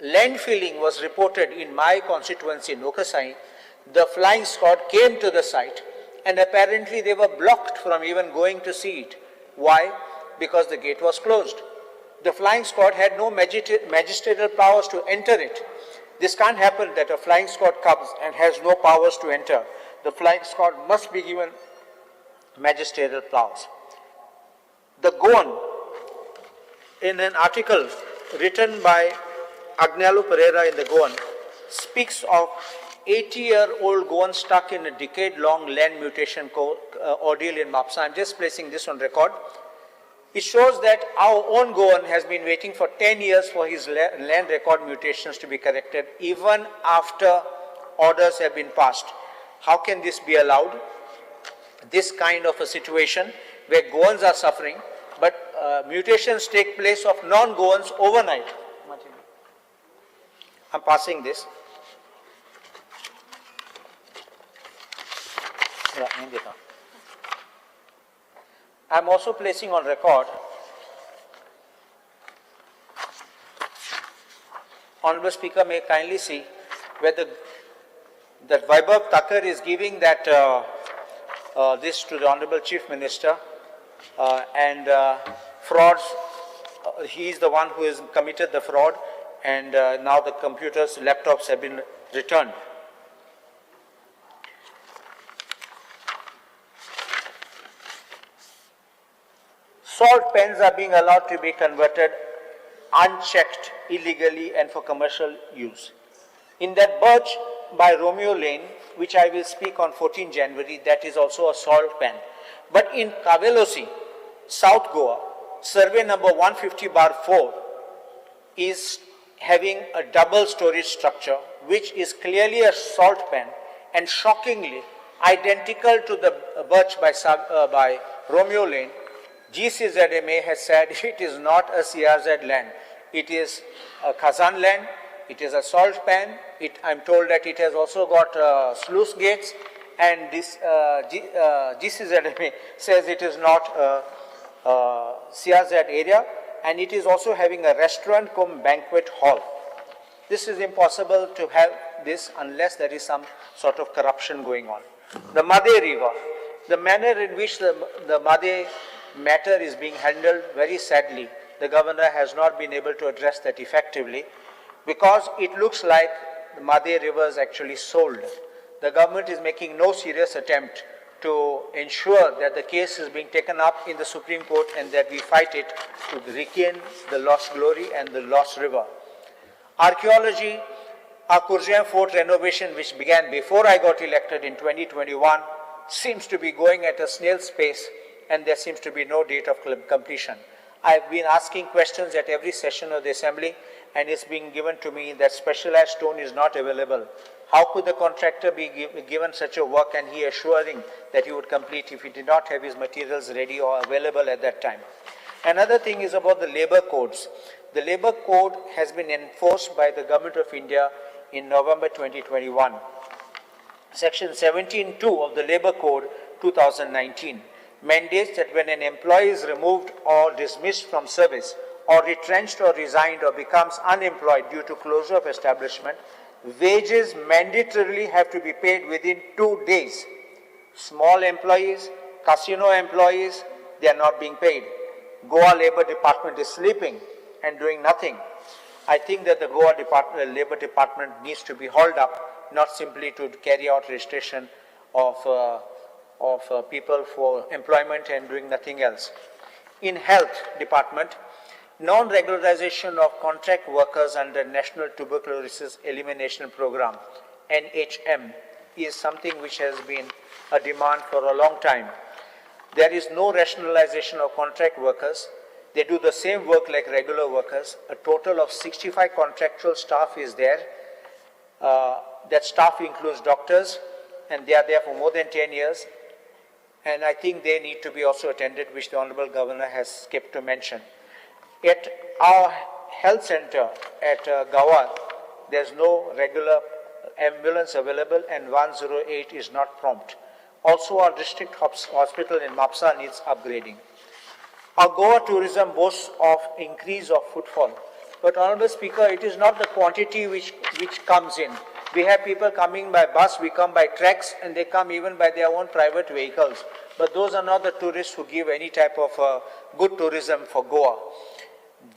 land filling was reported in my constituency, Nokasai, the flying squad came to the site and apparently they were blocked from even going to see it. Why? Because the gate was closed. The flying squad had no magisterial powers to enter it. This can't happen that a flying squad comes and has no powers to enter. The flying squad must be given magisterial powers. The Goan, in an article written by Agnalu Pereira in the Goan, speaks of 80-year-old Goan stuck in a decade-long land mutation ordeal in Mapsa. I'm just placing this on record. It shows that our own Goan has been waiting for 10 years for his land record mutations to be corrected, even after orders have been passed. How can this be allowed? This kind of a situation where Goans are suffering, but mutations take place of non-Goans overnight. I'm passing this. I'm also placing on record, Honorable Speaker may kindly see whether that Vaibhav Thakur is giving that this to the Honorable Chief Minister and frauds, he is the one who has committed the fraud and now the computers, laptops have been returned. Salt pens are being allowed to be converted unchecked illegally and for commercial use. In that Birch by Romeo Lane, which I will speak on 14 January, that is also a salt pen. But in Kavelosi, South Goa, survey number 150/4 is having a double storage structure, which is clearly a salt pen and shockingly identical to the Birch by Romeo Lane. GCZMA has said it is not a CRZ land. It is a Khazan land. It is a salt pan. I'm told that it has also got sluice gates. And this GCZMA says it is not a CRZ area. And it is also having a restaurant cum banquet hall. This is impossible to have this unless there is some sort of corruption going on. The Made River. The manner in which the Made matter is being handled, very sadly, the governor has not been able to address that effectively because it looks like the Made river is actually sold. The government is making no serious attempt to ensure that the case is being taken up in the Supreme Court and that we fight it to regain the lost glory and the lost river. Archaeology, our Kurzian Fort renovation, which began before I got elected in 2021, seems to be going at a snail's pace and there seems to be no date of completion. I've been asking questions at every session of the Assembly and it's being given to me that specialized stone is not available. How could the contractor be given such a work and he assuring that he would complete if he did not have his materials ready or available at that time? Another thing is about the labor codes. The labor code has been enforced by the Government of India in November 2021. Section 17(2) of the Labor Code 2019 mandates that when an employee is removed or dismissed from service or retrenched or resigned or becomes unemployed due to closure of establishment, wages mandatorily have to be paid within 2 days. Small employees, casino employees, they are not being paid. Goa Labour Department is sleeping and doing nothing. I think that the Goa Labour Department needs to be hauled up, not simply to carry out registration of people for employment and doing nothing else. In Health Department, non-regularization of contract workers under National Tuberculosis Elimination Program, NHM, is something which has been a demand for a long time. There is no rationalization of contract workers. They do the same work like regular workers. A total of 65 contractual staff is there. That staff includes doctors, and they are there for more than 10 years. And I think they need to be also attended, which the Honorable Governor has skipped to mention. At our health center at Goa, there's no regular ambulance available and 108 is not prompt. Also, our district hospital in Mapsa needs upgrading. Our Goa tourism boasts of increase of footfall. But Honorable Speaker, it is not the quantity which comes in. We have people coming by bus, we come by tracks, and they come even by their own private vehicles. But those are not the tourists who give any type of good tourism for Goa.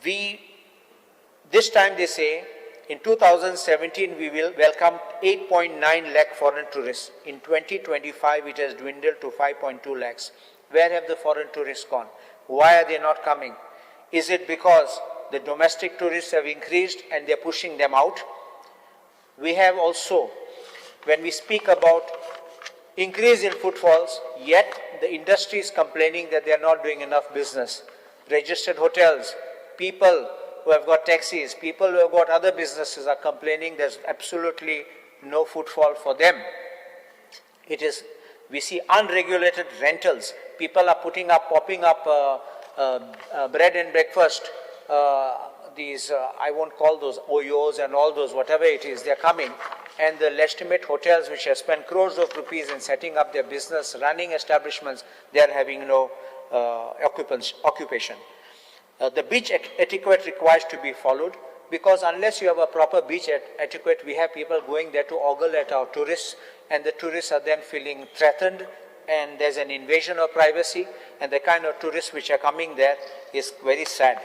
This time they say, in 2017 we will welcome 8.9 lakh foreign tourists. In 2025 it has dwindled to 5.2 lakhs. Where have the foreign tourists gone? Why are they not coming? Is it because the domestic tourists have increased and they're pushing them out? We have also, when we speak about increase in footfalls, yet the industry is complaining that they are not doing enough business. Registered hotels, people who have got taxis, people who have got other businesses are complaining there's absolutely no footfall for them. We see unregulated rentals. People are popping up bread and breakfast, I won't call those Oyos and all those, whatever it is, they're coming. And the legitimate hotels which have spent crores of rupees in setting up their business, running establishments, they are having no occupation. The beach etiquette requires to be followed, because unless you have a proper beach etiquette, we have people going there to ogle at our tourists, and the tourists are then feeling threatened, and there's an invasion of privacy, and the kind of tourists which are coming there is very sad.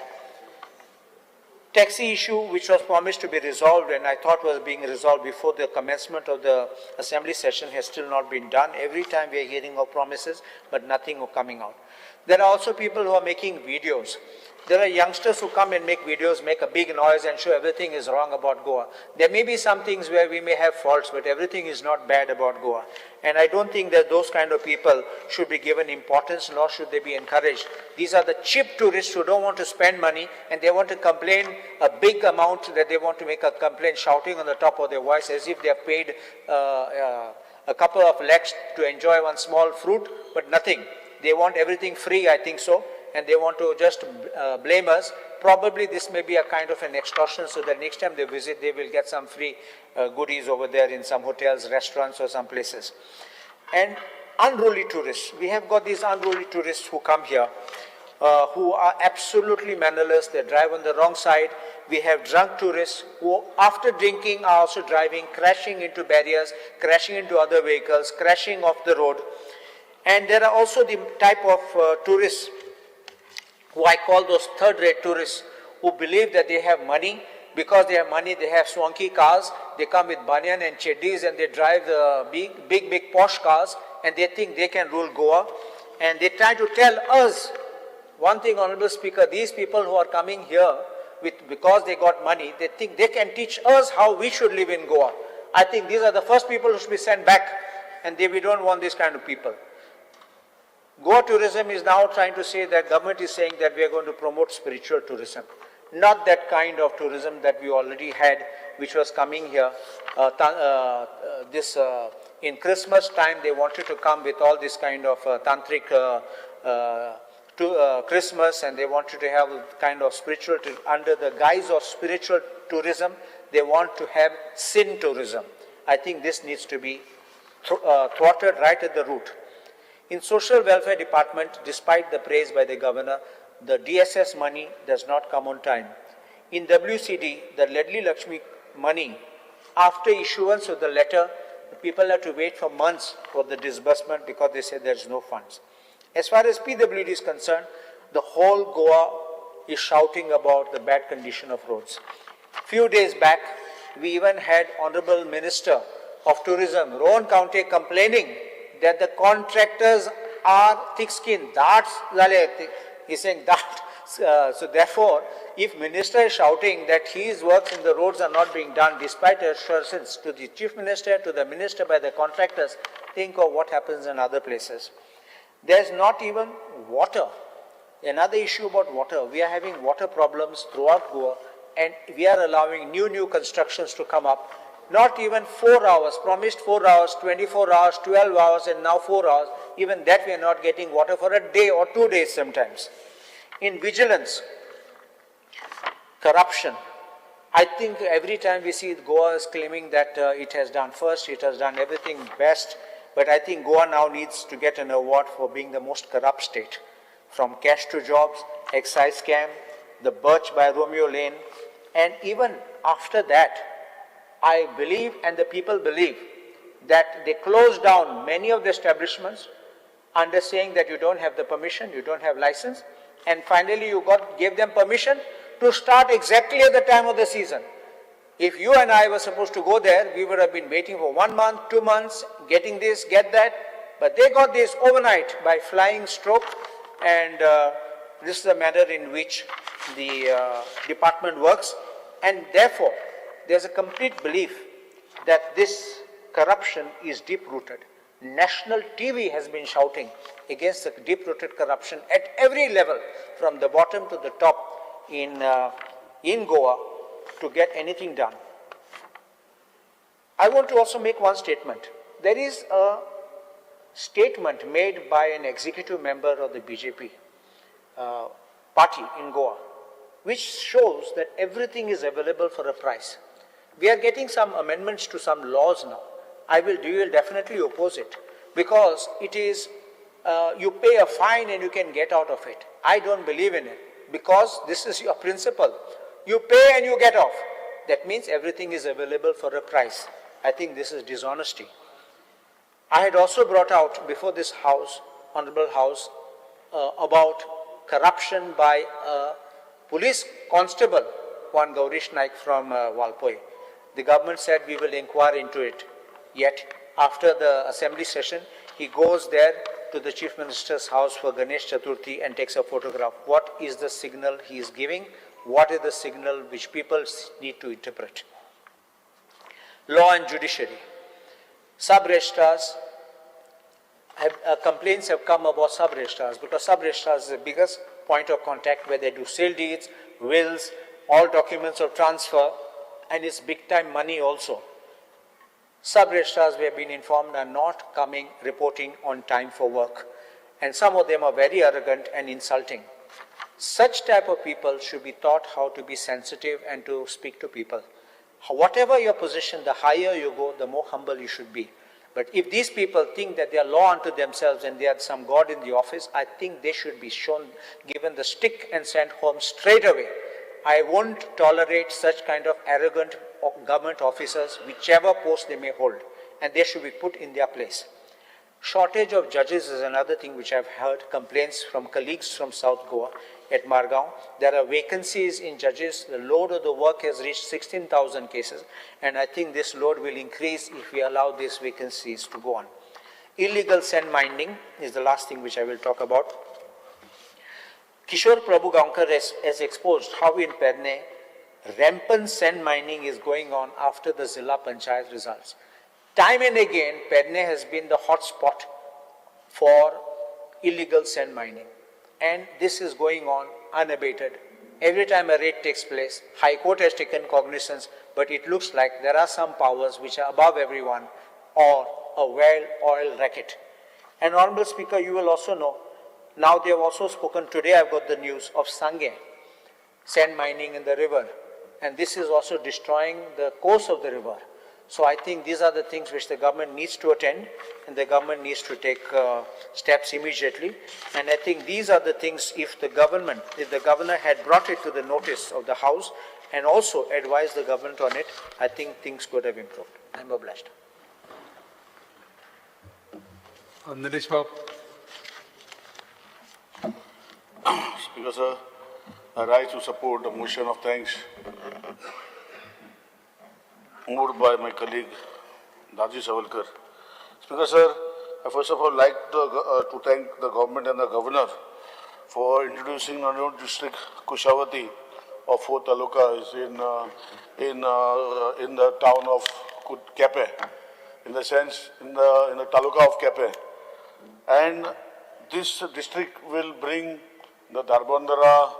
Taxi issue, which was promised to be resolved and I thought was being resolved before the commencement of the assembly session, has still not been done. Every time we are hearing of promises, but nothing coming out. There are also people who are making videos. There are youngsters who come and make videos, make a big noise and show everything is wrong about Goa. There may be some things where we may have faults, but everything is not bad about Goa. And I don't think that those kind of people should be given importance, nor should they be encouraged. These are the cheap tourists who don't want to spend money and they want to complain a big amount, that they want to make a complaint shouting on the top of their voice as if they are paid a couple of lakhs to enjoy one small fruit, but nothing. They want everything free, I think so. And they want to just blame us. Probably this may be a kind of an extortion, so that next time they visit, they will get some free goodies over there in some hotels, restaurants or some places. And unruly tourists. We have got these unruly tourists who come here, who are absolutely mannerless. They drive on the wrong side. We have drunk tourists who, after drinking, are also driving, crashing into barriers, crashing into other vehicles, crashing off the road. And there are also the type of tourists who I call those third-rate tourists who believe that they have money. Because they have money, they have swanky cars, they come with banyan and cheddis and they drive the big posh cars and they think they can rule Goa. And they try to tell us, one thing, Honorable Speaker, these people who are coming here because they got money, they think they can teach us how we should live in Goa. I think these are the first people who should be sent back, and we don't want this kind of people. Goa tourism is now trying to say that government is saying that we are going to promote spiritual tourism. Not that kind of tourism that we already had, which was coming here. In Christmas time, they wanted to come with all this kind of tantric Christmas, and they wanted to have kind of spiritual, under the guise of spiritual tourism, they want to have sin tourism. I think this needs to be thwarted right at the root. In social welfare department, despite the praise by the governor, the DSS money does not come on time. In WCD, the Ledli Lakshmi money, after issuance of the letter, the people have to wait for months for the disbursement because they say there is no funds. As far as PWD is concerned, the whole Goa is shouting about the bad condition of roads. Few days back, we even had Honorable Minister of Tourism, Rohan County, complaining that the contractors are thick-skinned. He's saying that. So therefore, if Minister is shouting that his works in the roads are not being done, despite assurances to the Chief Minister, to the Minister by the contractors, think of what happens in other places. There's not even water. Another issue about water. We are having water problems throughout Goa, and we are allowing new constructions to come up. Not even 4 hours, promised 4 hours, 24 hours, 12 hours, and now 4 hours. Even that we are not getting water for a day or 2 days sometimes. In vigilance, corruption. I think every time we see Goa is claiming that it has done first, it has done everything best, but I think Goa now needs to get an award for being the most corrupt state. From cash to jobs, excise scam, the Birch by Romeo Lane, and even after that, I believe and the people believe that they closed down many of the establishments under saying that you don't have the permission, you don't have license, and finally you gave them permission to start exactly at the time of the season. If you and I were supposed to go there, we would have been waiting for 1 month, 2 months, getting this, get that, but they got this overnight by flying stroke, and this is the manner in which the department works, and therefore there's a complete belief that this corruption is deep-rooted. National TV has been shouting against the deep-rooted corruption at every level, from the bottom to the top in Goa, to get anything done. I want to also make one statement. There is a statement made by an executive member of the BJP party in Goa, which shows that everything is available for a price. We are getting some amendments to some laws now. We will definitely oppose it, because it is, you pay a fine and you can get out of it. I don't believe in it, because this is your principle. You pay and you get off. That means everything is available for a price. I think this is dishonesty. I had also brought out before this House, Honorable House, about corruption by a police constable, one Gaurish Naik from Walpoi. The government said we will inquire into it. Yet, after the assembly session, he goes there to the Chief Minister's house for Ganesh Chaturthi and takes a photograph. What is the signal he is giving? What is the signal which people need to interpret? Law and judiciary. Sub-registrars, complaints have come about sub-registrars, because sub-registrars is the biggest point of contact where they do sale deeds, wills, all documents of transfer, and it's big-time money also. Sub-registrars, we have been informed, are not coming, reporting on time for work. And some of them are very arrogant and insulting. Such type of people should be taught how to be sensitive and to speak to people. Whatever your position, the higher you go, the more humble you should be. But if these people think that they are law unto themselves and they are some God in the office, I think they should be given the stick and sent home straight away. I won't tolerate such kind of arrogant government officers, whichever post they may hold, and they should be put in their place. Shortage of judges is another thing which I've heard complaints from colleagues from South Goa at Margao. There are vacancies in judges. The load of the work has reached 16,000 cases, and I think this load will increase if we allow these vacancies to go on. Illegal sand mining is the last thing which I will talk about. Kishore Prabhu Gaonkar has exposed how in Perne rampant sand mining is going on after the Zilla Panchayat results. Time and again, Perne has been the hot spot for illegal sand mining, and this is going on unabated. Every time a raid takes place, High Court has taken cognizance, but it looks like there are some powers which are above everyone or a well-oiled racket. And Honorable Speaker, you will also know, now they have also spoken, today I've got the news of Sange, sand mining in the river, and this is also destroying the course of the river. So I think these are the things which the government needs to attend, and the government needs to take steps immediately. And I think these are the things, if the governor had brought it to the notice of the House and also advised the government on it, I think things could have improved. I'm obliged. Nilesh Babu. Speaker, sir, I rise to support the motion of thanks moved by my colleague Daji Savalkar. Speaker, sir, I first of all like to thank the government and the governor for introducing a new district, Kushavati, of 4 talukas in the town of Kepe, in the taluka of Kepe. And this district will bring the Darbandara,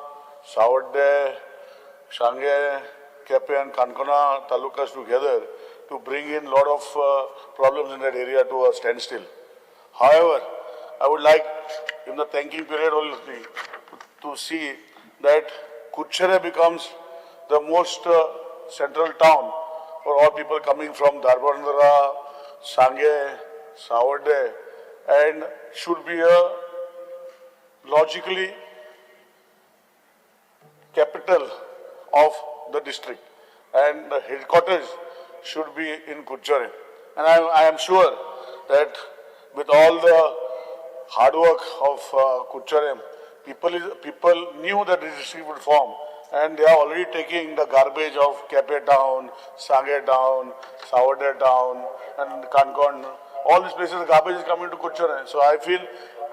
Sawadde, Shange, Kepe and Kankona talukas together to bring in a lot of problems in that area to a standstill. However, I would like in the thanking period only to see that Kuchere becomes the most central town for all people coming from Darbandara, Sange, Sawadde, and should be a logically capital of the district, and the headquarters should be in Kuchere. And I am sure that with all the hard work of Kuchere, people knew that the district would form, and they are already taking the garbage of Kepe town, Sange town, Sawadde town, and Kankon. All these places, the garbage is coming to Kuchere. So I feel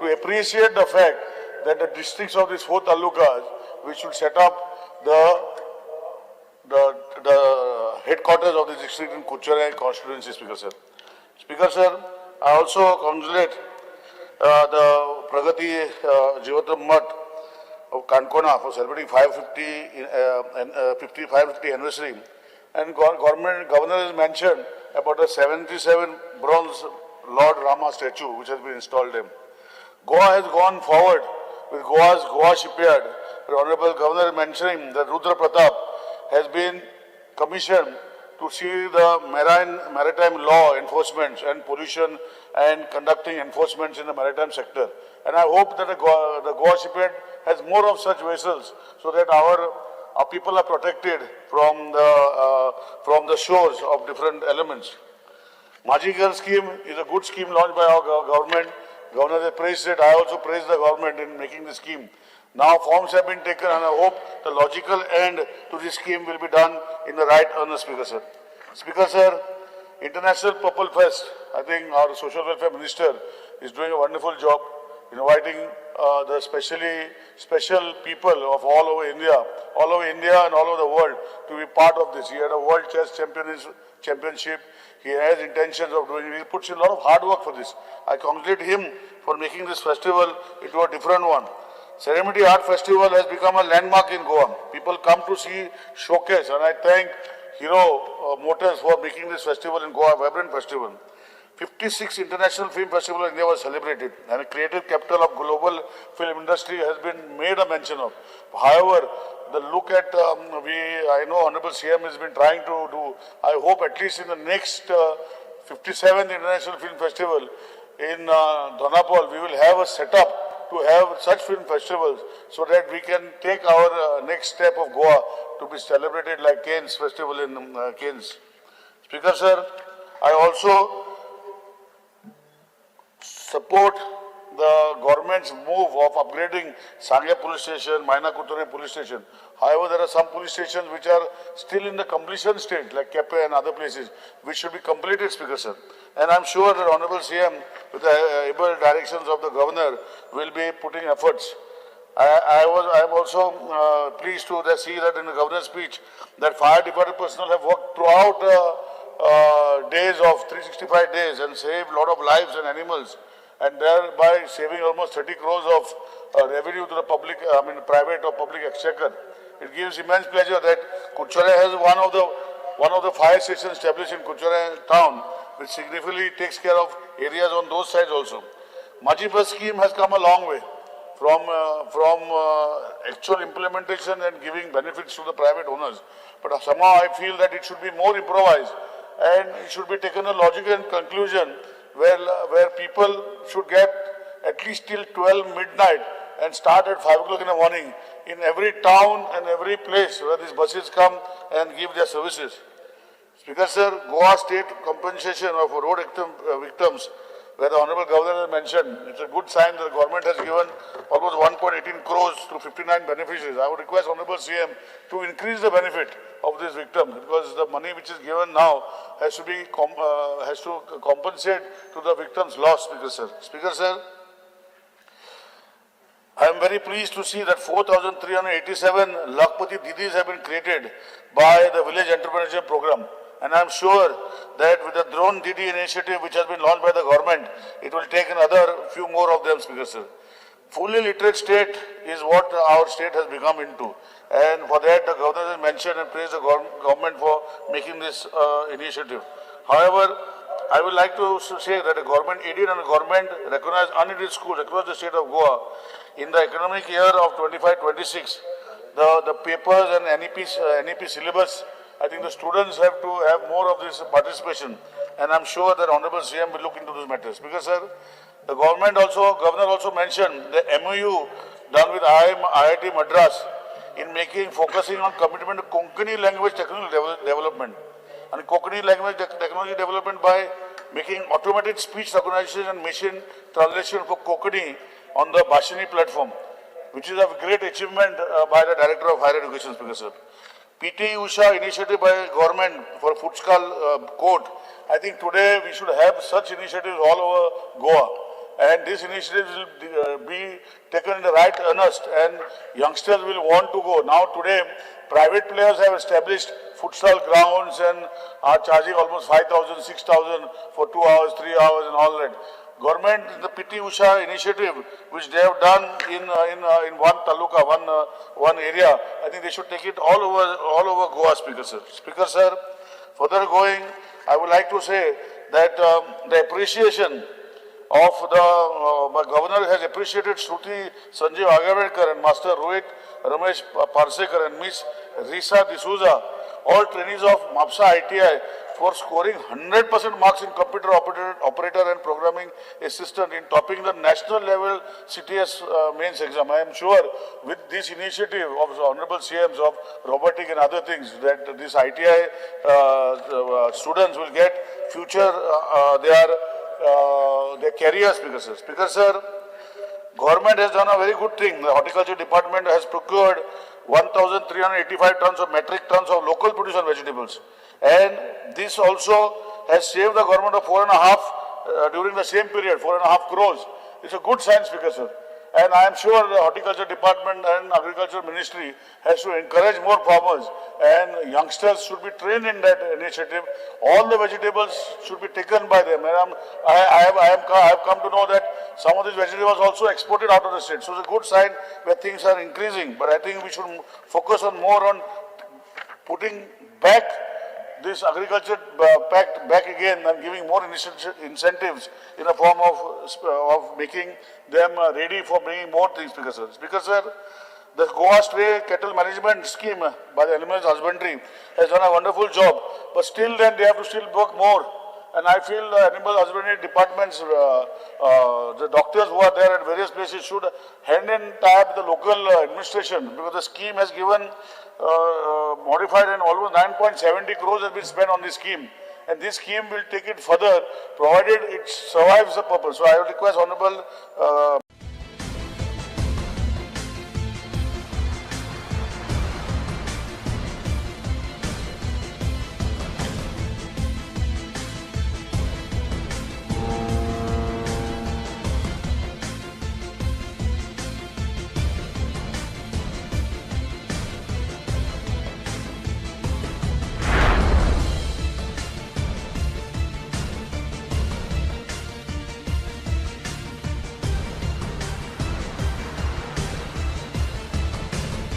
to appreciate the fact that the districts of these 4 talukas, we should set up the headquarters of the district in Kuchere constituency, Speaker sir. Speaker sir, I also congratulate the Pragati Jivatam Mutt of Kankona for celebrating 550 anniversary. And governor has mentioned about a 77 bronze Lord Rama statue which has been installed there. Goa has gone forward with Goa's Goa shipyard. The Honorable Governor mentioning that Rudra Pratap has been commissioned to see the maritime law enforcement and pollution and conducting enforcements in the maritime sector. And I hope that the Goa shipyard has more of such vessels so that our people are protected from the shores of different elements. Maji Girl scheme is a good scheme launched by our government. Governor has praised it. I also praise the government in making the scheme. Now forms have been taken, and I hope the logical end to this scheme will be done in the right earnest, Speaker sir. Speaker sir, International Purple Fest, I think our Social Welfare Minister is doing a wonderful job, inviting the special people of all over India and all over the world to be part of this. He had a World Chess Championship. He has intentions of doing it. He puts in a lot of hard work for this. I congratulate him for making this festival into a different one. Serenity Art Festival has become a landmark in Goa. People come to see showcase, and I thank Hero Motors for making this festival in Goa a vibrant festival. 56 International Film Festival in India was celebrated, and a creative capital of global film industry has been made a mention of. However, the look at, I know Honorable CM has been trying to do, I hope at least in the next 57th International Film Festival in Dhanapal, we will have a setup to have such film festivals so that we can take our next step of Goa to be celebrated like Cannes Festival in Cannes. Speaker sir, I also support the government's move of upgrading Sangya police station, Maina Kutune police station. However, there are some police stations which are still in the completion stage, like Kepe and other places, which should be completed, Speaker Sir. And I'm sure that Honorable CM, with the able directions of the Governor, will be putting efforts. I am also pleased to see that in the Governor's speech, that fire department personnel have worked throughout days of 365 days and saved a lot of lives and animals, and thereby saving almost 30 crores of revenue to the public, private or public exchequer. It gives immense pleasure that Kuchare has one of the fire stations established in Kuchare town, which significantly takes care of areas on those sides also. Maji Bus scheme has come a long way from actual implementation and giving benefits to the private owners. But somehow I feel that it should be more improvised and it should be taken a logical conclusion where people should get at least till 12 midnight and start at 5 o'clock in the morning in every town and every place where these buses come and give their services. Speaker Sir, Goa state compensation of road victims, where the Honorable Governor has mentioned, it's a good sign that the government has given almost 1.18 crores to 59 beneficiaries. I would request Honorable CM to increase the benefit of these victims, because the money which is given now has to compensate to the victims' loss, Speaker Sir. Speaker Sir, I am very pleased to see that 4,387 Lakhpati Didis have been created by the Village Entrepreneurship Program. And I am sure that with the Drone Didi initiative which has been launched by the government, it will take another few more of them, Speaker Sir. Fully literate state is what our state has become into. And for that, the Governor has mentioned and praised the government for making this initiative. However, I would like to say that the government aided and the government recognized unaided schools across the state of Goa in the academic year of 25-26. The papers and NEP syllabus, I think the students have to have more of this participation, and I'm sure that Honorable CM will look into these matters. Because, sir, the Governor also mentioned the MOU done with IIT Madras in focusing on commitment to Konkani language technology development. And Konkani language technology development by making automated speech recognition and machine translation for Konkani on the Bhashini platform, which is a great achievement by the Director of Higher Education, Speaker Sir. PT Usha initiative by government for Futsal court. I think today we should have such initiatives all over Goa. And these initiatives will be taken in the right earnest, and youngsters will want to go. Now today, private players have established futsal grounds and are charging almost 5,000, 6,000 for 2 hours, 3 hours and all that. Government, the PT Usha initiative, which they have done in one taluka, one area, I think they should take it all over Goa, Speaker Sir. Speaker Sir, further going, I would like to say that the appreciation of my Governor has appreciated Shruti Sanjeev Agavekar and Master Rohit Ramesh Parsekar and Miss Risa D'Souza, all trainees of MAPSA ITI, for scoring 100% marks in computer operator and programming assistant in topping the national level CTS mains exam. I am sure with this initiative of Honorable CMs of robotic and other things, that this ITI students will get future their careers, Speaker Sir. Speaker Sir, government has done a very good thing. The horticulture department has procured 1,385 tons of metric tons of local produce and vegetables. And this also has saved the government of 4.5 during the same period, 4.5 crores. It's a good sign, Speaker Sir. And I am sure the horticulture department and agriculture ministry has to encourage more farmers, and youngsters should be trained in that initiative. All the vegetables should be taken by them. And I have come to know that some of these vegetables also exported out of the state. So it's a good sign where things are increasing. But I think we should focus on more on putting back this agriculture pact back again and giving more incentives in a form of making them ready for bringing more things, Speaker Sir. Speaker Sir, the Goa Stray Cattle Management Scheme by the Animal Husbandry has done a wonderful job, but still then they have to still work more. And I feel the Animal Husbandry departments, the doctors who are there at various places should hand and tie up the local administration, because the scheme has given modified, and almost 9.70 crores has been spent on this scheme. and this scheme will take it further, provided it survives the purpose. So I would request Honorable